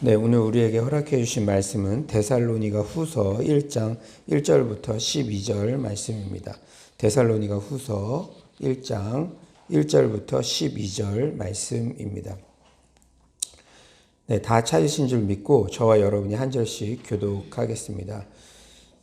네, 오늘 우리에게 허락해 주신 말씀은 데살로니가 후서 1장 1절부터 12절 말씀입니다. 데살로니가 후서 1장 1절부터 12절 말씀입니다. 네, 다 찾으신 줄 믿고 저와 여러분이 한 절씩 교독하겠습니다.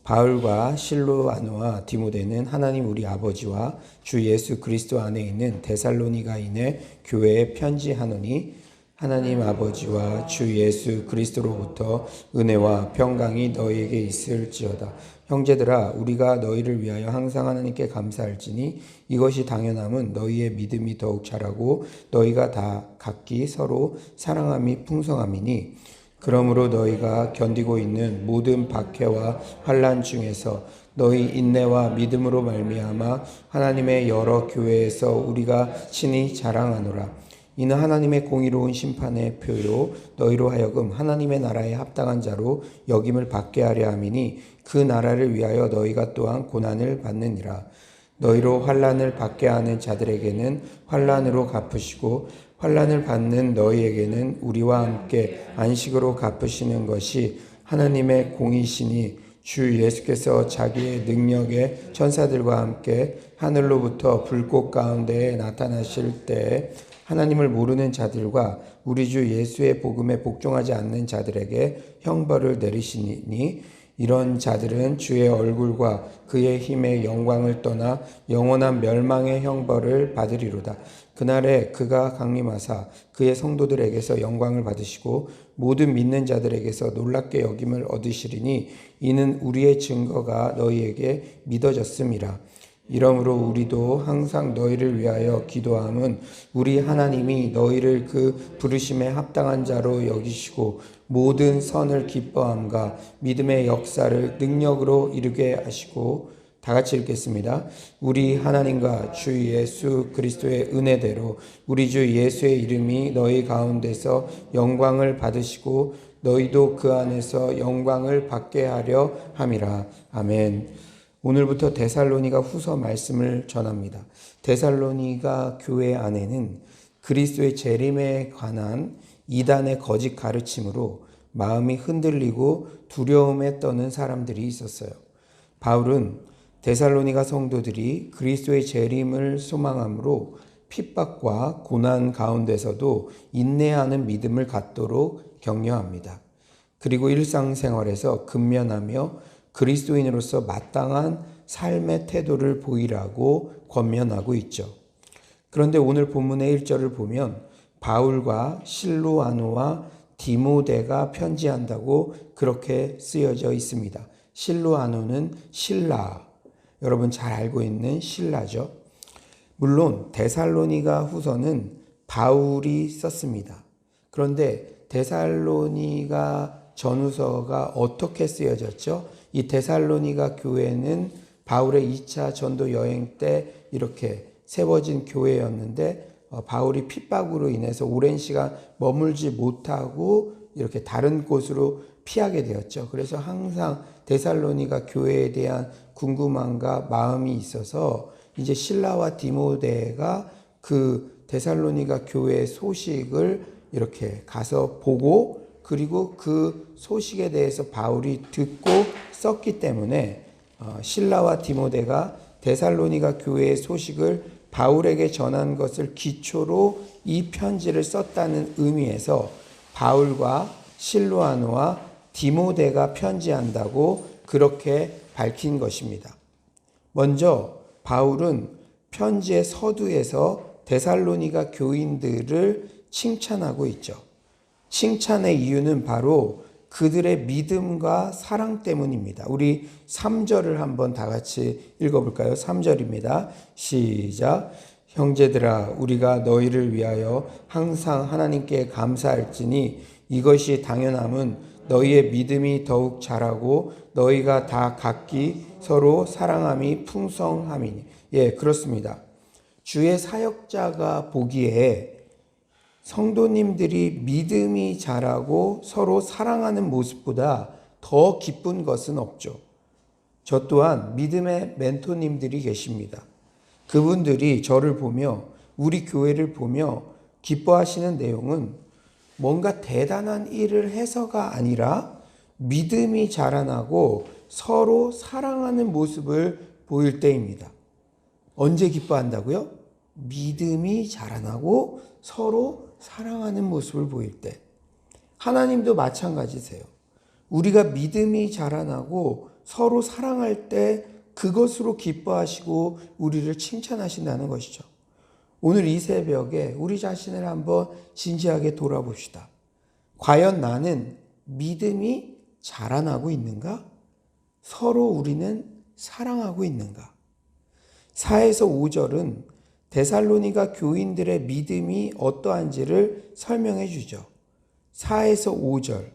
바울과 실로아노와 디모데는 하나님 우리 아버지와 주 예수 그리스도 안에 있는 데살로니가인의 교회에 편지하노니 하나님 아버지와 주 예수 그리스도로부터 은혜와 평강이 너희에게 있을지어다. 형제들아, 우리가 너희를 위하여 항상 하나님께 감사할지니 이것이 당연함은 너희의 믿음이 더욱 자라고 너희가 다 각기 서로 사랑함이 풍성함이니 그러므로 너희가 견디고 있는 모든 박해와 환난 중에서 너희 인내와 믿음으로 말미암아 하나님의 여러 교회에서 우리가 친히 자랑하노라. 이는 하나님의 공의로운 심판의 표로 너희로 하여금 하나님의 나라에 합당한 자로 여김을 받게 하려 함이니 그 나라를 위하여 너희가 또한 고난을 받느니라. 너희로 환난을 받게 하는 자들에게는 환난으로 갚으시고 환난을 받는 너희에게는 우리와 함께 안식으로 갚으시는 것이 하나님의 공의시니 주 예수께서 자기의 능력의 천사들과 함께 하늘로부터 불꽃 가운데에 나타나실 때에 하나님을 모르는 자들과 우리 주 예수의 복음에 복종하지 않는 자들에게 형벌을 내리시니 이런 자들은 주의 얼굴과 그의 힘의 영광을 떠나 영원한 멸망의 형벌을 받으리로다. 그날에 그가 강림하사 그의 성도들에게서 영광을 받으시고 모든 믿는 자들에게서 놀랍게 여김을 얻으시리니 이는 우리의 증거가 너희에게 믿어졌음이라. 이러므로 우리도 항상 너희를 위하여 기도함은 우리 하나님이 너희를 그 부르심에 합당한 자로 여기시고 모든 선을 기뻐함과 믿음의 역사를 능력으로 이루게 하시고, 다 같이 읽겠습니다. 우리 하나님과 주 예수 그리스도의 은혜대로 우리 주 예수의 이름이 너희 가운데서 영광을 받으시고 너희도 그 안에서 영광을 받게 하려 함이라. 아멘. 오늘부터 데살로니가 후서 말씀을 전합니다. 데살로니가 교회 안에는 그리스도의 재림에 관한 이단의 거짓 가르침으로 마음이 흔들리고 두려움에 떠는 사람들이 있었어요. 바울은 데살로니가 성도들이 그리스도의 재림을 소망함으로 핍박과 고난 가운데서도 인내하는 믿음을 갖도록 격려합니다. 그리고 일상생활에서 근면하며 그리스도인으로서 마땅한 삶의 태도를 보이라고 권면하고 있죠. 그런데 오늘 본문의 1절을 보면 바울과 실로아노와 디모데가 편지한다고 그렇게 쓰여져 있습니다. 실로아노는 신라, 여러분 잘 알고 있는 신라죠. 물론 데살로니가 후서는 바울이 썼습니다. 그런데 데살로니가 전후서가 어떻게 쓰여졌죠? 이 데살로니가 교회는 바울의 2차 전도 여행 때 이렇게 세워진 교회였는데 바울이 핍박으로 인해서 오랜 시간 머물지 못하고 이렇게 다른 곳으로 피하게 되었죠. 그래서 항상 데살로니가 교회에 대한 궁금함과 마음이 있어서 이제 실라와 디모데가 그 데살로니가 교회의 소식을 이렇게 가서 보고 그리고 그 소식에 대해서 바울이 듣고 썼기 때문에 실라와 디모데가 데살로니가 교회의 소식을 바울에게 전한 것을 기초로 이 편지를 썼다는 의미에서 바울과 실로아노와 디모데가 편지한다고 그렇게 밝힌 것입니다. 먼저 바울은 편지의 서두에서 데살로니가 교인들을 칭찬하고 있죠. 칭찬의 이유는 바로 그들의 믿음과 사랑 때문입니다. 우리 3절을 한번 다 같이 읽어볼까요? 3절입니다. 시작. 형제들아, 우리가 너희를 위하여 항상 하나님께 감사할지니 이것이 당연함은 너희의 믿음이 더욱 자라고 너희가 다 각기 서로 사랑함이 풍성함이니. 예, 그렇습니다. 주의 사역자가 보기에 성도님들이 믿음이 자라고 서로 사랑하는 모습보다 더 기쁜 것은 없죠. 저 또한 믿음의 멘토님들이 계십니다. 그분들이 저를 보며 우리 교회를 보며 기뻐하시는 내용은 뭔가 대단한 일을 해서가 아니라 믿음이 자라나고 서로 사랑하는 모습을 보일 때입니다. 언제 기뻐한다고요? 믿음이 자라나고 서로 사랑하는 모습을 보일 때. 하나님도 마찬가지세요. 우리가 믿음이 자라나고 서로 사랑할 때 그것으로 기뻐하시고 우리를 칭찬하신다는 것이죠. 오늘 이 새벽에 우리 자신을 한번 진지하게 돌아봅시다. 과연 나는 믿음이 자라나고 있는가? 서로 우리는 사랑하고 있는가? 4에서 5절은 데살로니가 교인들의 믿음이 어떠한지를 설명해 주죠. 4에서 5절.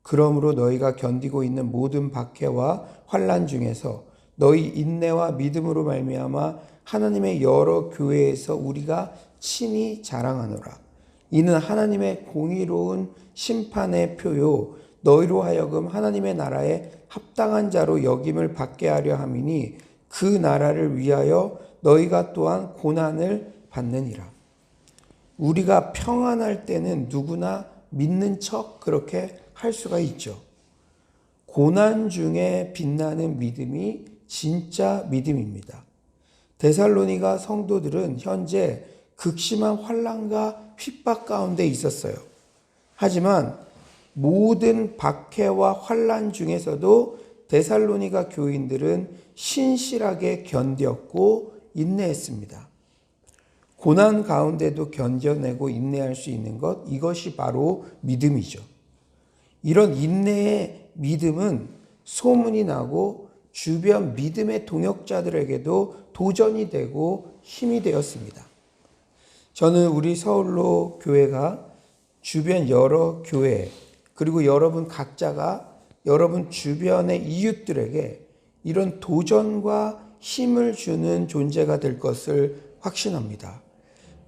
그러므로 너희가 견디고 있는 모든 박해와 환난 중에서 너희 인내와 믿음으로 말미암아 하나님의 여러 교회에서 우리가 친히 자랑하노라. 이는 하나님의 공의로운 심판의 표요 너희로 하여금 하나님의 나라에 합당한 자로 여김을 받게 하려 함이니 그 나라를 위하여 너희가 또한 고난을 받느니라. 우리가 평안할 때는 누구나 믿는 척 그렇게 할 수가 있죠. 고난 중에 빛나는 믿음이 진짜 믿음입니다. 데살로니가 성도들은 현재 극심한 환난과 핍박 가운데 있었어요. 하지만 모든 박해와 환난 중에서도 데살로니가 교인들은 신실하게 견뎠고 인내했습니다. 고난 가운데도 견뎌내고 인내할 수 있는 것, 이것이 바로 믿음이죠. 이런 인내의 믿음은 소문이 나고 주변 믿음의 동역자들에게도 도전이 되고 힘이 되었습니다. 저는 우리 서울로 교회가 주변 여러 교회 그리고 여러분 각자가 여러분 주변의 이웃들에게 이런 도전과 힘을 주는 존재가 될 것을 확신합니다.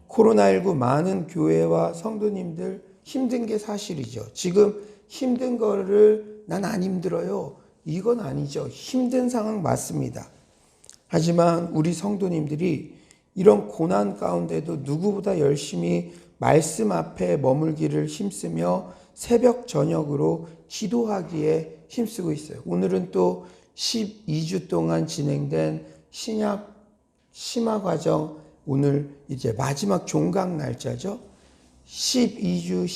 코로나19 많은 교회와 성도님들 힘든 게 사실이죠. 지금 힘든 거를 난 안 힘들어요. 이건 아니죠. 힘든 상황 맞습니다. 하지만 우리 성도님들이 이런 고난 가운데도 누구보다 열심히 말씀 앞에 머물기를 힘쓰며 새벽 저녁으로 기도하기에 힘쓰고 있어요. 오늘은 또 12주 동안 진행된 신약 심화 과정 오늘 이제 마지막 종강 날짜죠. 12주,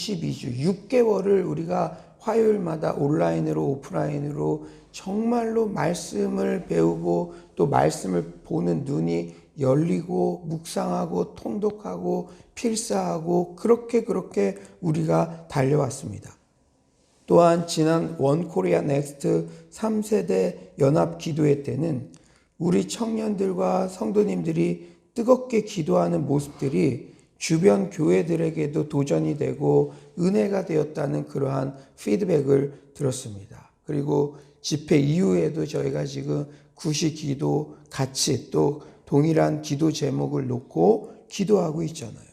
6개월을 우리가 화요일마다 온라인으로 오프라인으로 정말로 말씀을 배우고 또 말씀을 보는 눈이 열리고 묵상하고 통독하고 필사하고 그렇게 우리가 달려왔습니다. 또한 지난 원코리아 넥스트 3세대 연합 기도회 때는 우리 청년들과 성도님들이 뜨겁게 기도하는 모습들이 주변 교회들에게도 도전이 되고 은혜가 되었다는 그러한 피드백을 들었습니다. 그리고 집회 이후에도 저희가 지금 구시 기도 같이 또 동일한 기도 제목을 놓고 기도하고 있잖아요.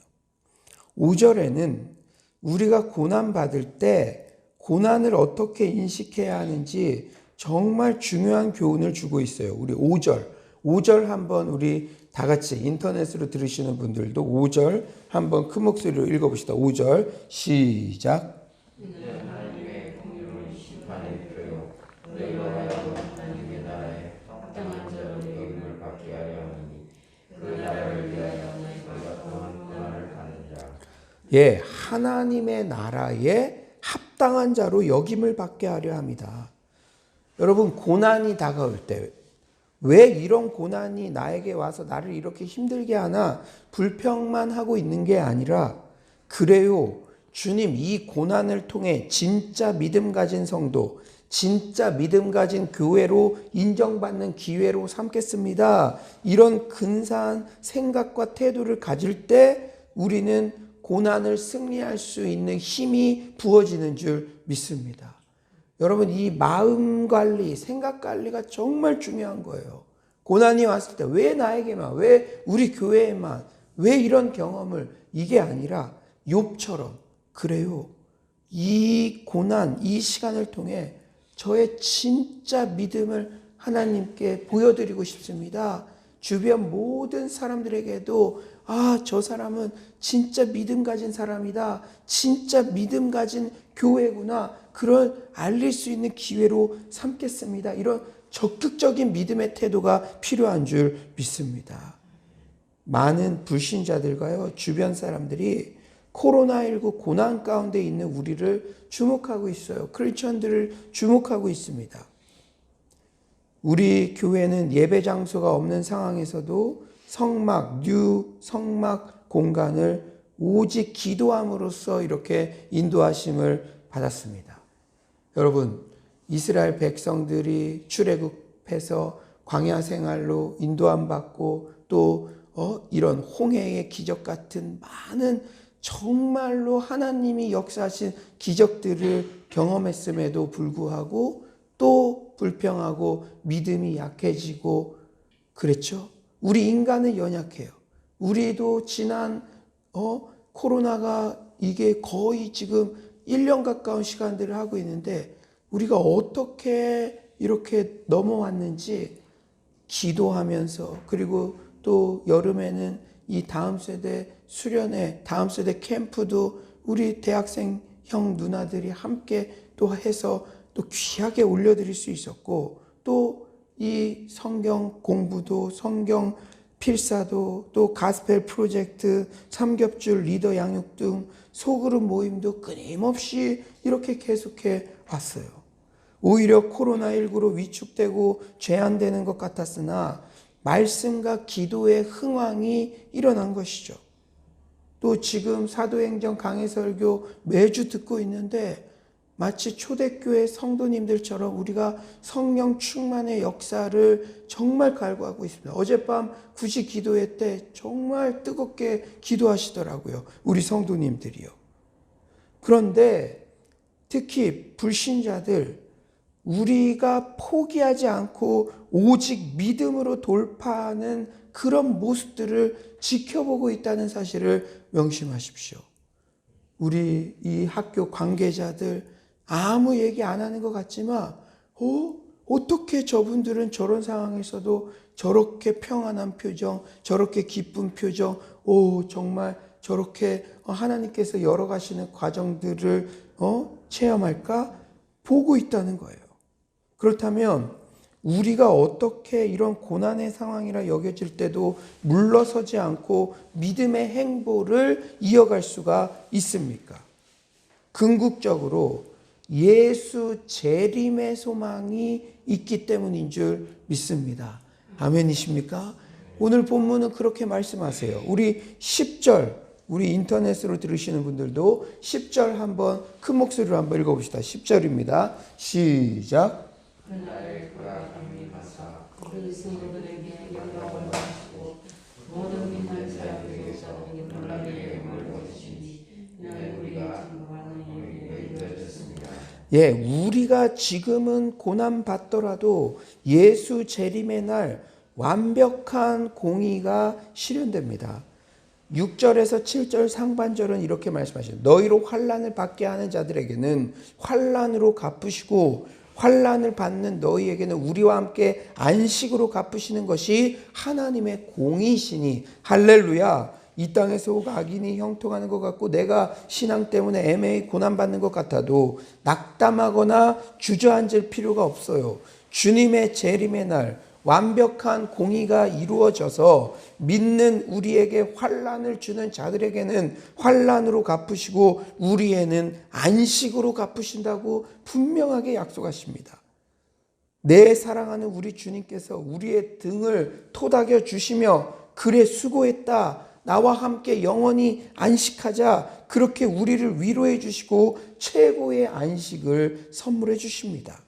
5절에는 우리가 고난받을 때 고난을 어떻게 인식해야 하는지 정말 중요한 교훈을 주고 있어요. 우리 5절 한번 우리 다 같이 인터넷으로 들으시는 분들도 5절 한번 큰 목소리로 읽어봅시다. 5절 시작. 하나님의 공의로운 심판의 표요 너희로 하여금 하나님의 나라에 합당한 자로 여김을 받게 하려 하니 그 나라를 위하여 너희가 또한 고난을 받는 자. 예, 하나님의 나라에 합당한 자로 여김을 받게 하려 합니다. 여러분 고난이 다가올 때 왜 이런 고난이 나에게 와서 나를 이렇게 힘들게 하나 불평만 하고 있는 게 아니라 그래요. 주님 이 고난을 통해 진짜 믿음 가진 성도, 진짜 믿음 가진 교회로 인정받는 기회로 삼겠습니다. 이런 근사한 생각과 태도를 가질 때 우리는 고난을 승리할 수 있는 힘이 부어지는 줄 믿습니다. 여러분 이 마음 관리, 생각 관리가 정말 중요한 거예요. 고난이 왔을 때 왜 나에게만, 왜 우리 교회에만, 왜 이런 경험을, 이게 아니라 욥처럼 그래요. 이 고난, 이 시간을 통해 저의 진짜 믿음을 하나님께 보여드리고 싶습니다. 주변 모든 사람들에게도 아, 저 사람은 진짜 믿음 가진 사람이다. 진짜 믿음 가진 교회구나. 그걸 알릴 수 있는 기회로 삼겠습니다. 이런 적극적인 믿음의 태도가 필요한 줄 믿습니다. 많은 불신자들과요, 주변 사람들이 코로나19 고난 가운데 있는 우리를 주목하고 있어요. 크리스천들을 주목하고 있습니다. 우리 교회는 예배 장소가 없는 상황에서도 뉴 성막 공간을 오직 기도함으로써 이렇게 인도하심을 받았습니다. 여러분, 이스라엘 백성들이 출애굽해서 광야 생활로 인도함 받고 또 이런 홍해의 기적 같은 많은 정말로 하나님이 역사하신 기적들을 경험했음에도 불구하고 또 불평하고 믿음이 약해지고 그랬죠. 우리 인간은 연약해요. 우리도 지난 코로나가 이게 거의 지금 1년 가까운 시간들을 하고 있는데 우리가 어떻게 이렇게 넘어왔는지 기도하면서, 그리고 또 여름에는 이 다음 세대 수련회, 다음 세대 캠프도 우리 대학생 형 누나들이 함께 또 해서 또 귀하게 올려드릴 수 있었고, 또 이 성경 공부도, 성경 필사도, 또 가스펠 프로젝트, 삼겹줄 리더 양육 등 소그룹 모임도 끊임없이 이렇게 계속해 왔어요. 오히려 코로나19로 위축되고 제한되는 것 같았으나 말씀과 기도의 흥황이 일어난 것이죠. 또 지금 사도행전 강해설교 매주 듣고 있는데 마치 초대교회 성도님들처럼 우리가 성령 충만의 역사를 정말 갈구하고 있습니다. 어젯밤 9시 기도회 때 정말 뜨겁게 기도하시더라고요. 우리 성도님들이요. 그런데 특히 불신자들, 우리가 포기하지 않고 오직 믿음으로 돌파하는 그런 모습들을 지켜보고 있다는 사실을 명심하십시오. 우리 이 학교 관계자들 아무 얘기 안 하는 것 같지만 어떻게 저분들은 저런 상황에서도 저렇게 평안한 표정, 저렇게 기쁜 표정, 정말 저렇게 하나님께서 열어가시는 과정들을 체험할까? 보고 있다는 거예요. 그렇다면 우리가 어떻게 이런 고난의 상황이라 여겨질 때도 물러서지 않고 믿음의 행보를 이어갈 수가 있습니까? 궁극적으로 예수 재림의 소망이 있기 때문인 줄 믿습니다. 아멘이십니까? 오늘 본문은 그렇게 말씀하세요. 우리 10절, 우리 인터넷으로 들으시는 분들도 10절 한번 큰 목소리로 한번 읽어봅시다. 10절입니다. 시작. 그날을 구하노니 가사 그 성도들에게 영광을 받으시고 모든 믿는 사람에게서 놀라게 힘을 얻으시니 이는 우리가 증거하는 일이 이루어졌습니다. 예, 우리가 지금은 고난 받더라도 예수 재림의 날 완벽한 공의가 실현됩니다. 6절에서 7절 상반절은 이렇게 말씀하시죠. 너희로 환난을 받게 하는 자들에게는 환난으로 갚으시고 환난을 받는 너희에게는 우리와 함께 안식으로 갚으시는 것이 하나님의 공의시니. 할렐루야. 이 땅에서 악인이 형통하는 것 같고 내가 신앙 때문에 애매히 고난받는 것 같아도 낙담하거나 주저앉을 필요가 없어요. 주님의 재림의 날 완벽한 공의가 이루어져서 믿는 우리에게 환난을 주는 자들에게는 환난으로 갚으시고 우리에는 안식으로 갚으신다고 분명하게 약속하십니다. 내 사랑하는 우리 주님께서 우리의 등을 토닥여 주시며 그래 수고했다, 나와 함께 영원히 안식하자, 그렇게 우리를 위로해 주시고 최고의 안식을 선물해 주십니다.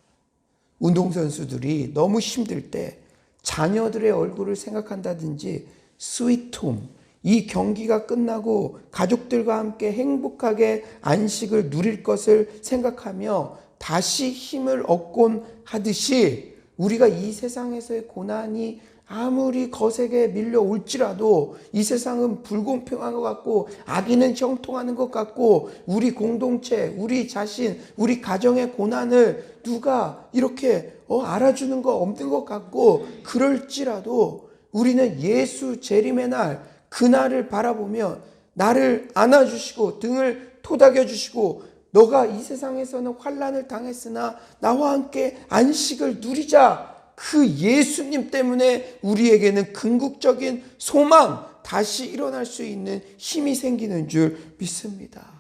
운동선수들이 너무 힘들 때 자녀들의 얼굴을 생각한다든지 스위트홈, 이 경기가 끝나고 가족들과 함께 행복하게 안식을 누릴 것을 생각하며 다시 힘을 얻곤 하듯이 우리가 이 세상에서의 고난이 아무리 거세게 밀려올지라도 이 세상은 불공평한 것 같고 악인은 형통하는 것 같고 우리 공동체, 우리 자신, 우리 가정의 고난을 누가 이렇게 알아주는 거 없는 것 같고 그럴지라도 우리는 예수 재림의 날 그날을 바라보며 나를 안아주시고 등을 토닥여주시고 너가 이 세상에서는 환난을 당했으나 나와 함께 안식을 누리자. 그 예수님 때문에 우리에게는 궁극적인 소망, 다시 일어날 수 있는 힘이 생기는 줄 믿습니다.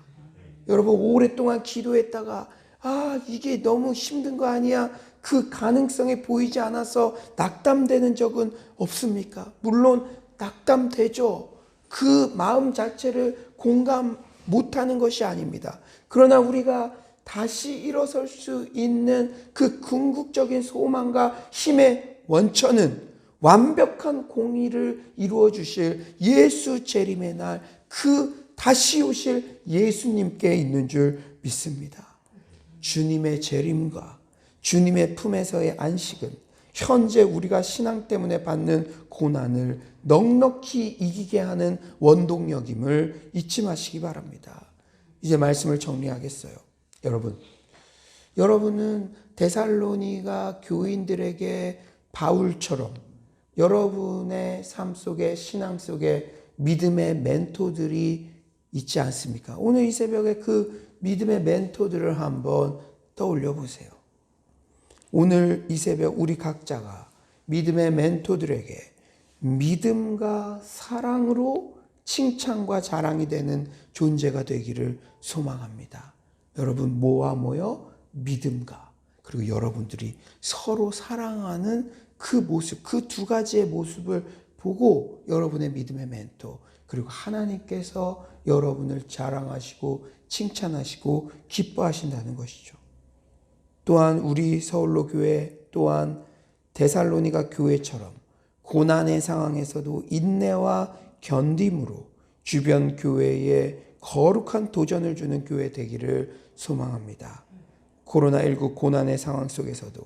여러분, 오랫동안 기도했다가 이게 너무 힘든 거 아니야? 그 가능성이 보이지 않아서 낙담되는 적은 없습니까? 물론 낙담되죠. 그 마음 자체를 공감 못하는 것이 아닙니다. 그러나 우리가 다시 일어설 수 있는 그 궁극적인 소망과 힘의 원천은 완벽한 공의를 이루어 주실 예수 재림의 날, 그 다시 오실 예수님께 있는 줄 믿습니다. 주님의 재림과 주님의 품에서의 안식은 현재 우리가 신앙 때문에 받는 고난을 넉넉히 이기게 하는 원동력임을 잊지 마시기 바랍니다. 이제 말씀을 정리하겠어요. 여러분은 데살로니가 교인들에게 바울처럼 여러분의 삶 속에, 신앙 속에 믿음의 멘토들이 있지 않습니까? 오늘 이 새벽에 그 믿음의 멘토들을 한번 떠올려 보세요. 오늘 이 새벽 우리 각자가 믿음의 멘토들에게 믿음과 사랑으로 칭찬과 자랑이 되는 존재가 되기를 소망합니다. 여러분, 뭐와 뭐요? 믿음과, 그리고 여러분들이 서로 사랑하는 그 모습, 그 두 가지의 모습을 보고 여러분의 믿음의 멘토, 그리고 하나님께서 여러분을 자랑하시고 칭찬하시고 기뻐하신다는 것이죠. 또한 우리 서울로 교회, 또한 데살로니가 교회처럼 고난의 상황에서도 인내와 견딤으로 주변 교회에 거룩한 도전을 주는 교회 되기를 소망합니다. 코로나19 고난의 상황 속에서도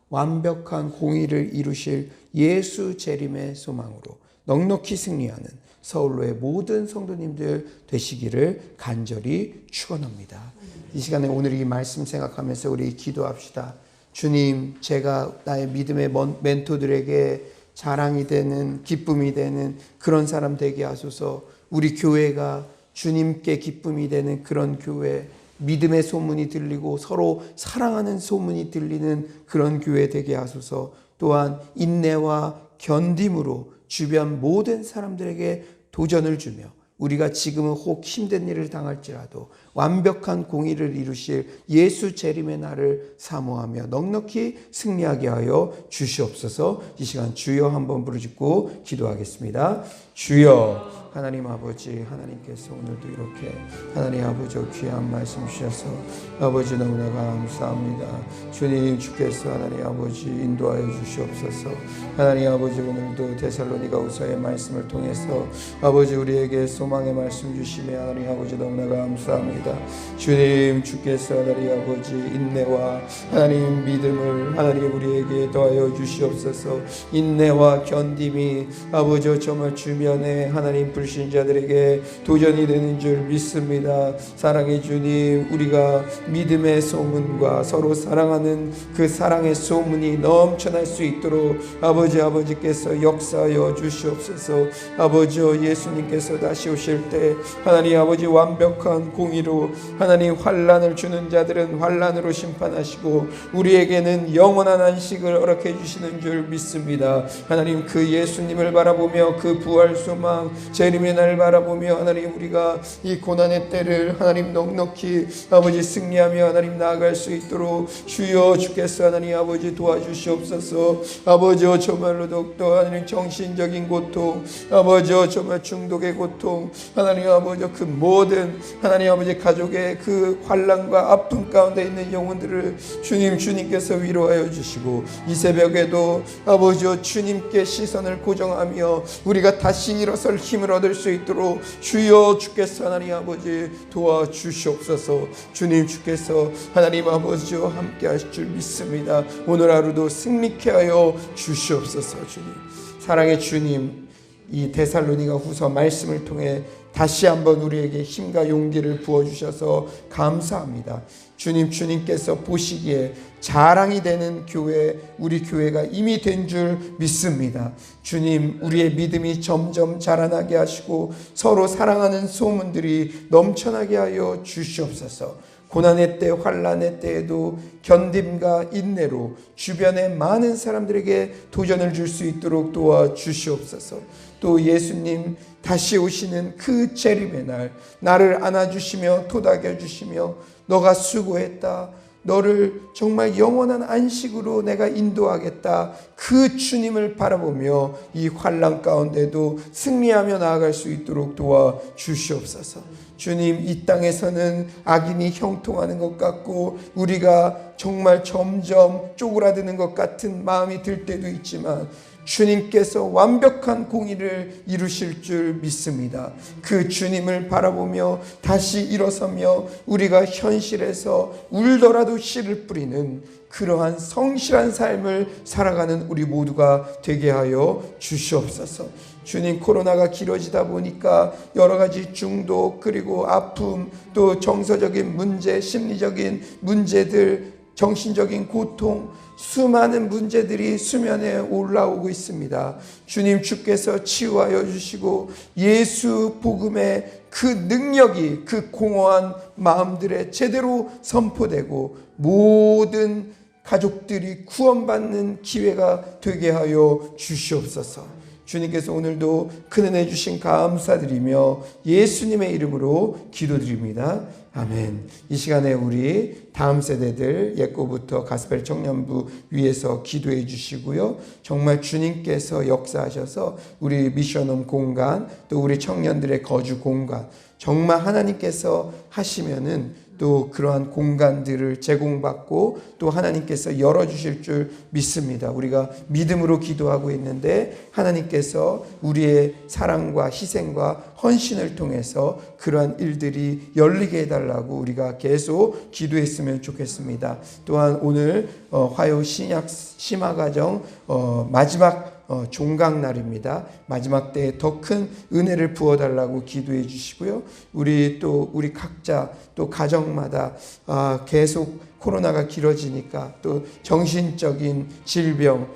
완벽한 공의를 이루실 예수 재림의 소망으로 넉넉히 승리하는 서울로의 모든 성도님들 되시기를 간절히 축원합니다. 이 시간에 오늘 이 말씀 생각하면서 우리 기도합시다. 주님, 제가 나의 믿음의 멘토들에게 자랑이 되는, 기쁨이 되는 그런 사람 되게 하소서. 우리 교회가 주님께 기쁨이 되는 그런 교회, 믿음의 소문이 들리고 서로 사랑하는 소문이 들리는 그런 교회 되게 하소서. 또한 인내와 견딤으로 주변 모든 사람들에게 도전을 주며 우리가 지금은 혹 힘든 일을 당할지라도 완벽한 공의를 이루실 예수 재림의 날을 사모하며 넉넉히 승리하게 하여 주시옵소서. 이 시간 주여 한번 부르짖고 기도하겠습니다. 주여, 하나님 아버지, 하나님께서 오늘도 이렇게 하나님 아버지 귀한 말씀 주셔서 아버지 너무나 감사합니다. 주님, 주께서 하나님 아버지 인도하여 주시옵소서. 하나님 아버지, 오늘도 데살로니가후서의 말씀을 통해서 아버지 우리에게 소망의 말씀 주시며 하나님 아버지 너무나 감사합니다. 주님, 주께서 하나님 아버지 인내와 하나님 믿음을 하나님 우리에게 더하여 주시옵소서. 인내와 견딤이 아버지 정말 주변에 하나님 불신자들에게 도전이 되는 줄 믿습니다. 사랑의 주님, 우리가 믿음의 소문과 서로 사랑하는 그 사랑의 소문이 넘쳐날 수 있도록 아버지께서 역사하여 주시옵소서. 아버지 예수님께서 다시 오실 때 하나님 아버지 완벽한 공의로 하나님 환난을 주는 자들은 환난으로 심판하시고 우리에게는 영원한 안식을 허락해 주시는 줄 믿습니다. 하나님, 그 예수님을 바라보며 그 부활 소망 재림의 날 바라보며 하나님 우리가 이 고난의 때를 하나님 넉넉히 아버지 승리하며 하나님 나아갈 수 있도록 주여 주께서 하나님 아버지 도와주시옵소서. 아버지 정말로 더욱더 하나님 정신적인 고통, 아버지 정말 중독의 고통, 하나님 아버지 그 모든 하나님 아버지 가족의 그 환난과 아픔 가운데 있는 영혼들을 주님께서 위로하여 주시고 이 새벽에도 아버지 주님께 시선을 고정하며 우리가 다시 일어설 힘을 얻을 수 있도록 주여 주께서 하나님 아버지 도와주시옵소서. 주님, 주께서 하나님 아버지와 함께 하실 줄 믿습니다. 오늘 하루도 승리케 하여 주시옵소서. 주님, 사랑의 주님, 이 데살로니가 후서 말씀을 통해 다시 한번 우리에게 힘과 용기를 부어주셔서 감사합니다. 주님께서 보시기에 자랑이 되는 교회, 우리 교회가 이미 된 줄 믿습니다. 주님, 우리의 믿음이 점점 자라나게 하시고 서로 사랑하는 소문들이 넘쳐나게 하여 주시옵소서. 고난의 때, 환난의 때에도 견딤과 인내로 주변의 많은 사람들에게 도전을 줄 수 있도록 도와주시옵소서. 또 예수님 다시 오시는 그 재림의 날, 나를 안아주시며 토닥여주시며 너가 수고했다, 너를 정말 영원한 안식으로 내가 인도하겠다, 그 주님을 바라보며 이 환난 가운데도 승리하며 나아갈 수 있도록 도와주시옵소서. 주님, 이 땅에서는 악인이 형통하는 것 같고 우리가 정말 점점 쪼그라드는 것 같은 마음이 들 때도 있지만 주님께서 완벽한 공의를 이루실 줄 믿습니다. 그 주님을 바라보며 다시 일어서며 우리가 현실에서 울더라도 씨를 뿌리는 그러한 성실한 삶을 살아가는 우리 모두가 되게 하여 주시옵소서. 주님, 코로나가 길어지다 보니까 여러 가지 중독, 그리고 아픔, 또 정서적인 문제, 심리적인 문제들, 정신적인 고통, 수많은 문제들이 수면에 올라오고 있습니다. 주님, 주께서 치유하여 주시고 예수 복음의 그 능력이 그 공허한 마음들에 제대로 선포되고 모든 가족들이 구원받는 기회가 되게 하여 주시옵소서. 주님께서 오늘도 큰 은혜 주신 감사드리며 예수님의 이름으로 기도드립니다. 아멘. 이 시간에 우리 다음 세대들 예고부터 가스펠 청년부 위해서 기도해 주시고요. 정말 주님께서 역사하셔서 우리 미션홈 공간, 또 우리 청년들의 거주 공간, 정말 하나님께서 하시면은 또 그러한 공간들을 제공받고 또 하나님께서 열어주실 줄 믿습니다. 우리가 믿음으로 기도하고 있는데 하나님께서 우리의 사랑과 희생과 헌신을 통해서 그러한 일들이 열리게 해달라고 우리가 계속 기도했으면 좋겠습니다. 또한 오늘 화요 신약 심화과정 마지막 종강 날입니다. 마지막 때에 더 큰 은혜를 부어달라고 기도해 주시고요. 우리 각자 또 가정마다 계속 코로나가 길어지니까 또 정신적인 질병,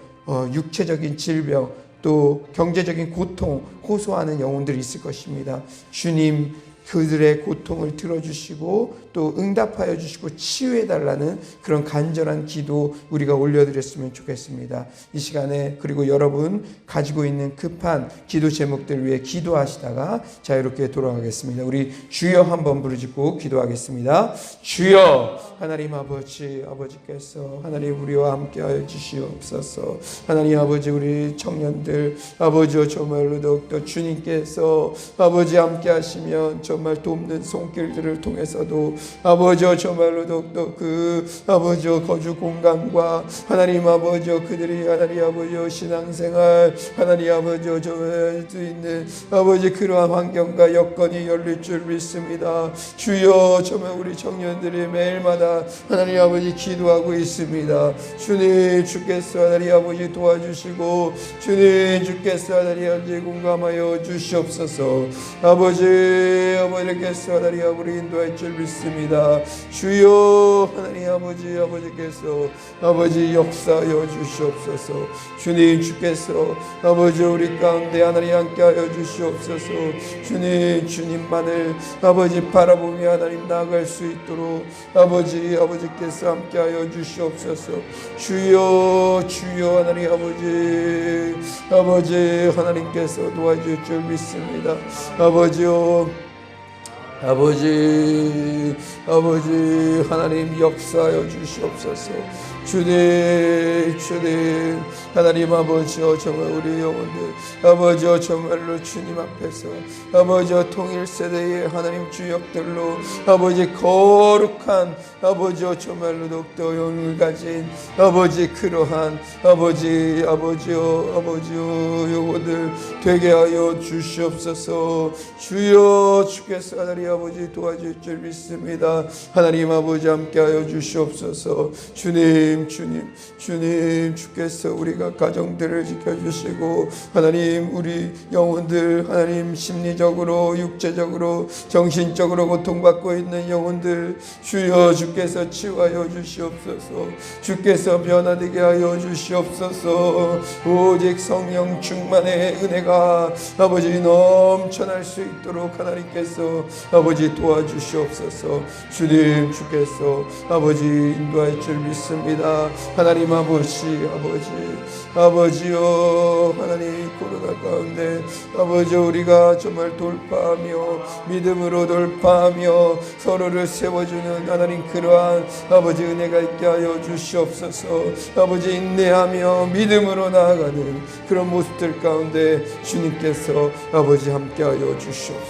육체적인 질병, 또 경제적인 고통 호소하는 영혼들이 있을 것입니다. 주님, 그들의 고통을 들어주시고 또 응답하여 주시고 치유해달라는 그런 간절한 기도 우리가 올려드렸으면 좋겠습니다. 이 시간에 그리고 여러분 가지고 있는 급한 기도 제목들 위해 기도하시다가 자유롭게 돌아가겠습니다. 우리 주여 한번 부르짖고 기도하겠습니다. 주여, 하나님 아버지께서 하나님 우리와 함께하여 주시옵소서. 하나님 아버지, 우리 청년들 아버지여 정말로 더욱더 주님께서 아버지 함께하시면 정말 돕는 손길들을 통해서도 아버지여 정말로 더욱더 그 아버지여 거주 공간과 하나님 아버지여 그들이 하나님 아버지여 신앙생활 하나님 아버지여 정말 수 있는 아버지 그러한 환경과 여건이 열릴 줄 믿습니다. 주여, 정말 우리 청년들이 매일마다 하나님 아버지 기도하고 있습니다. 주님, 주께서 하나님 아버지 도와주시고 주님, 주께서 하나님 아버지 공감하여 주시옵소서. 아버지께서 하나님 아버지 인도할 줄 믿습니다. 주여, 하나님 아버지께서 아버지 역사하여 주시옵소서. 주님, 주께서 아버지 우리 가운데 하나님 함께하여 주시옵소서. 주님만을 아버지 바라보며 하나님 나아갈 수 있도록 아버지께서 함께하여 주시옵소서. 주여 하나님 아버지 하나님께서 도와줄 줄 믿습니다. 아버지 하나님 역사하여 주시옵소서. 주님 하나님 아버지여 정말 우리 영혼들 아버지여 정말로 주님 앞에서 아버지여 통일 세대의 하나님 주역들로 아버지 거룩한 아버지여 정말로 더욱더 영을 가진 아버지 그러한 아버지여 영혼들 되게 하여 주시옵소서. 주여, 주께서 하나님 아버지 도와줄 줄 믿습니다. 하나님 아버지 함께하여 주시옵소서. 주님 주께서 우리가 가정들을 지켜주시고 하나님 우리 영혼들 하나님 심리적으로 육체적으로 정신적으로 고통받고 있는 영혼들 주여 주께서 치유하여 주시옵소서. 주께서 변화되게 하여 주시옵소서. 오직 성령 충만의 은혜가 아버지 넘쳐날 수 있도록 하나님께서 아버지 도와주시옵소서. 주님 주께서 아버지 인도할 줄 믿습니다. 하나님 아버지요 하나님 코로나 가운데 아버지 우리가 정말 돌파하며 믿음으로 돌파하며 서로를 세워주는 하나님 그러한 아버지 은혜가 있게 하여 주시옵소서. 아버지 인내하며 믿음으로 나아가는 그런 모습들 가운데 주님께서 아버지 함께하여 주시옵소서.